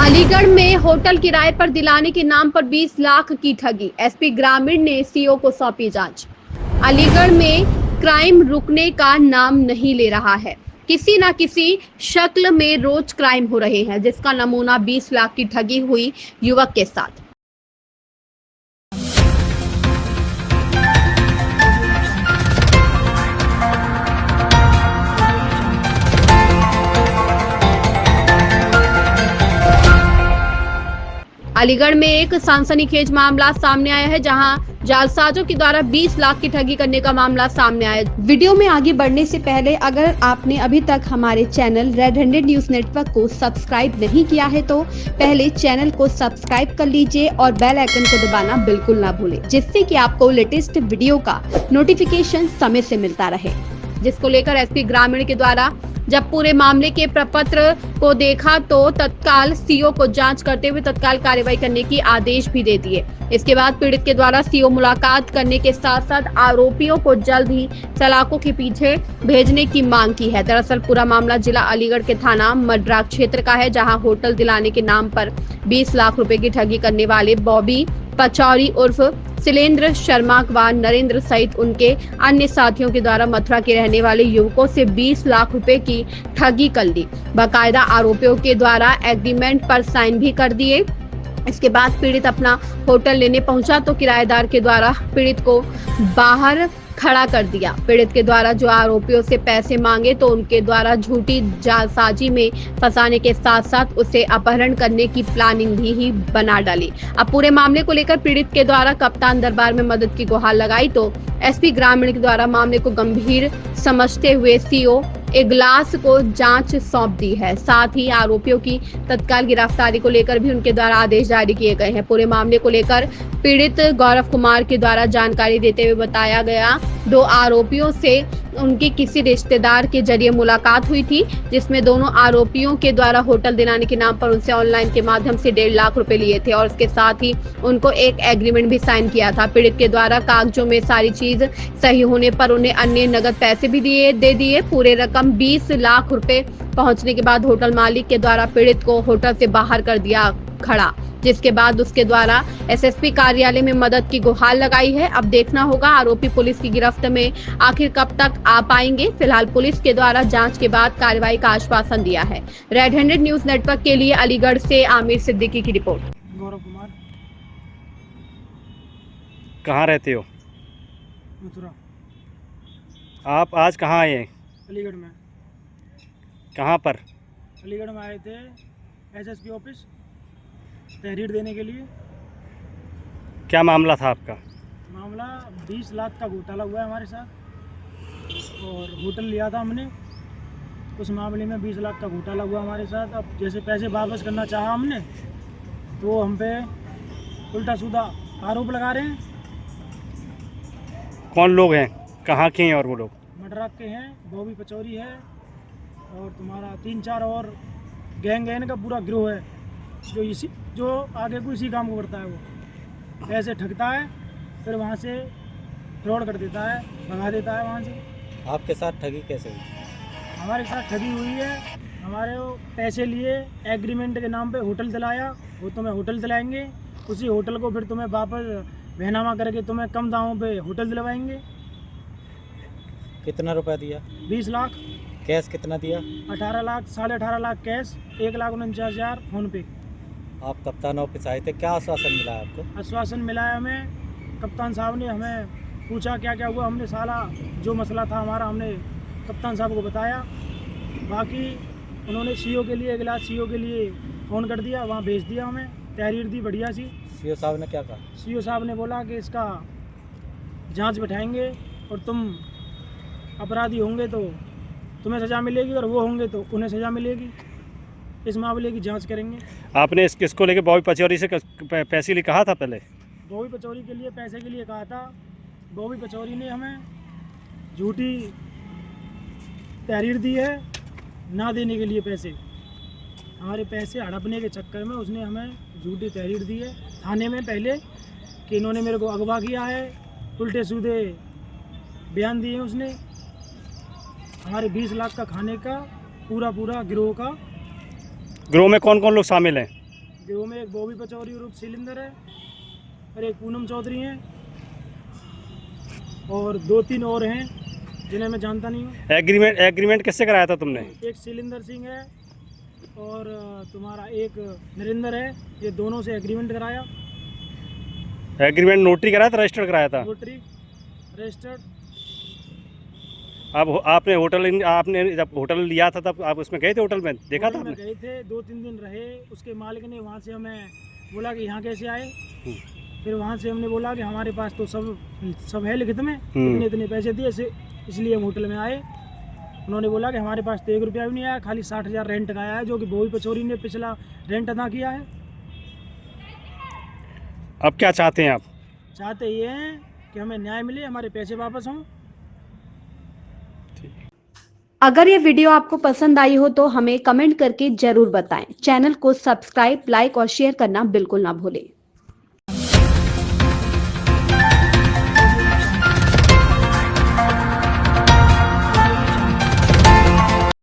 अलीगढ़ में होटल किराए पर दिलाने के नाम पर 20 लाख की ठगी। एसपी ग्रामीण ने सीओ को सौंपी जांच। अलीगढ़ में क्राइम रुकने का नाम नहीं ले रहा है। किसी न किसी शक्ल में रोज क्राइम हो रहे हैं, जिसका नमूना 20 लाख की ठगी हुई युवक के साथ। अलीगढ़ में एक सनसनीखेज मामला सामने आया है, जहां जालसाजों के द्वारा 20 लाख की ठगी करने का मामला सामने आया। वीडियो में आगे बढ़ने से पहले अगर आपने अभी तक हमारे channel red handed news network को सब्सक्राइब नहीं किया है तो पहले चैनल को सब्सक्राइब कर लीजिए और बेल आइकन को दबाना बिल्कुल ना भूलें, जिससे कि आपको लेटेस्ट वीडियो का नोटिफिकेशन समय से मिलता रहे। जिसको लेकर एसपी ग्रामीण के द्वारा जब पूरे मामले के प्रपत्र को देखा तो तत्काल सीओ को जांच करते हुए तत्काल कार्रवाई करने की आदेश भी दे दिए। इसके बाद पीड़ित के द्वारा सीओ मुलाकात करने के साथ साथ आरोपियों को जल्द ही सलाखों के पीछे भेजने की मांग की है। दरअसल पूरा मामला जिला अलीगढ़ के थाना मड्राक क्षेत्र का है, जहां होटल दिलाने के नाम पर 20 लाख रुपए की ठगी करने वाले बॉबी पचौरी उर्फ शिलेंद्र शर्मा व नरेंद्र सहित उनके अन्य साथियों के द्वारा मथुरा के रहने वाले युवकों से 20 लाख रुपए की ठगी कर ली। बाकायदा आरोपियों के द्वारा एग्रीमेंट पर साइन भी कर दिए। इसके बाद पीड़ित अपना होटल लेने पहुंचा तो किराएदार के द्वारा पीड़ित को बाहर खड़ा कर दिया। पीड़ित के द्वारा जो आरोपियों से पैसे मांगे तो उनके द्वारा झूठी जालसाजी में फंसाने के साथ साथ उसे अपहरण करने की प्लानिंग भी बना डाली। अब पूरे मामले को लेकर पीड़ित के द्वारा कप्तान दरबार में मदद की गुहार लगाई तो एसपी ग्रामीण के द्वारा मामले को गंभीर समझते हुए सीओ इगलास को जांच सौंप दी है। साथ ही आरोपियों की तत्काल गिरफ्तारी को लेकर भी उनके द्वारा आदेश जारी किए गए हैं। पूरे मामले को लेकर पीड़ित गौरव कुमार के द्वारा जानकारी देते हुए बताया गया, 2 आरोपियों से उनकी किसी रिश्तेदार के जरिए मुलाकात हुई थी, जिसमें दोनों आरोपियों के द्वारा होटल दिलाने के नाम पर उनसे ऑनलाइन के माध्यम से 1.5 लाख रुपए लिए थे और उसके साथ ही उनको एक एग्रीमेंट भी साइन किया था। पीड़ित के द्वारा कागजों में सारी चीज सही होने पर उन्हें अन्य नगद पैसे भी दे दिए। पूरे रकम 20 लाख रुपए पहुंचने के बाद होटल मालिक के द्वारा पीड़ित को होटल से बाहर कर दिया खड़ा, जिसके बाद उसके द्वारा एसएसपी कार्यालय में मदद की गुहार लगाई है। अब देखना होगा आरोपी पुलिस की गिरफ्त में आखिर कब तक आ पाएंगे। फिलहाल पुलिस के द्वारा जांच के बाद कार्रवाई का आश्वासन दिया है। रेड हैंडेड न्यूज नेटवर्क के लिए अलीगढ़ से आमिर सिद्दीकी की रिपोर्ट। गौरव कुमार। कहाँ रहते हो? मथुरा। आप आज कहाँ आए हैं? अलीगढ़ में। कहाँ पर? अलीगढ़ में आए थे एसएसपी ऑफिस तहरीर देने के लिए। क्या मामला था आपका? मामला 20 लाख का घोटाला हुआ है हमारे साथ और होटल लिया था हमने। उस मामले में 20 लाख का घोटाला हुआ हमारे साथ। अब जैसे पैसे वापस करना चाहा हमने तो हम पे उल्टा सीधा आरोप लगा रहे हैं। कौन लोग हैं? कहाँ के हैं? और वो लोग मड्राक के हैं, बॉबी पचौरी है और तुम्हारा 3-4 और गैंग है, इनका पूरा गिरोह है जो आगे को इसी काम को करता है। वो ऐसे ठगता है, फिर वहाँ से फ्रॉड कर देता है, भगा देता है वहाँ से। आपके साथ ठगी कैसे हुई? हमारे साथ ठगी हुई है। हमारे वो पैसे लिए, एग्रीमेंट के नाम पे होटल दिलाया, वो तुम्हें होटल दिलाएंगे, उसी होटल को फिर तुम्हें वापस बहनामा करके तुम्हें कम दामों पे होटल दिलवाएंगे। कितना रुपया दिया? 20 लाख। कैश कितना दिया? 18 लाख, 18.5 लाख कैश, 1,49,000 फोन पे। आप कप्तान ऑफिस आए थे, क्या आश्वासन मिला है आपको? आश्वासन मिला है हमें। कप्तान साहब ने हमें पूछा क्या क्या हुआ, हमने सारा जो मसला था हमारा हमने कप्तान साहब को बताया। बाकी उन्होंने सीओ के लिए, इगलास सीओ के लिए फ़ोन कर दिया, वहाँ भेज दिया, हमें तहरीर दी बढ़िया सी। सीओ साहब ने क्या कहा? सीओ साहब ने बोला कि इसका जांच बैठाएंगे और तुम अपराधी होंगे तो तुम्हें सज़ा मिलेगी और वो होंगे तो उन्हें सज़ा मिलेगी। इस मामले की जांच करेंगे। आपने किसको लेके बॉबी पचौरी से पैसे लिए कहा था? पहले बॉबी पचौरी के लिए पैसे के लिए कहा था। बॉबी पचौरी ने हमें झूठी तहरीर दी है ना देने के लिए पैसे। हमारे पैसे हड़पने के चक्कर में उसने हमें झूठी तहरीर दी है थाने में पहले कि इन्होंने मेरे को अगवा किया है, उल्टे सीधे बयान दिए उसने। हमारे 20 लाख का खाने का पूरा गिरोह का। गिरोह में कौन कौन लोग शामिल हैं? गिरोह में एक बॉबी पचौरी उर्फ सिलिंडर है और एक पूनम चौधरी हैं और 2-3 और हैं जिन्हें मैं जानता नहीं हूँ। एग्रीमेंट किससे कराया था तुमने? एक सिलिंदर सिंह है और तुम्हारा एक नरेंद्र है, ये दोनों से एग्रीमेंट कराया। एग्रीमेंट नोटरी कराया था, रजिस्टर्ड कराया था? Notary registered. अब आपने जब होटल लिया था तब आप उसमें गए थे, होटल में देखा था में आपने? गए थे, 2-3 दिन रहे। उसके मालिक ने वहाँ से हमें बोला कि यहाँ कैसे आए। फिर वहाँ से हमने बोला कि हमारे पास तो सब है लिखित में, इतने इतने पैसे दिए इसलिए हम होटल में आए। उन्होंने बोला कि हमारे पास तो 1 रुपया भी नहीं आया, खाली 60,000 रेंट का आया है, जो कि बॉबी पचौरी ने पिछला रेंट अदा किया है। अब क्या चाहते हैं आप? चाहते ये हैं कि हमें न्याय मिले, हमारे पैसे वापस हों। अगर ये वीडियो आपको पसंद आई हो तो हमें कमेंट करके जरूर बताएं। चैनल को सब्सक्राइब, लाइक और शेयर करना बिल्कुल ना भूलें।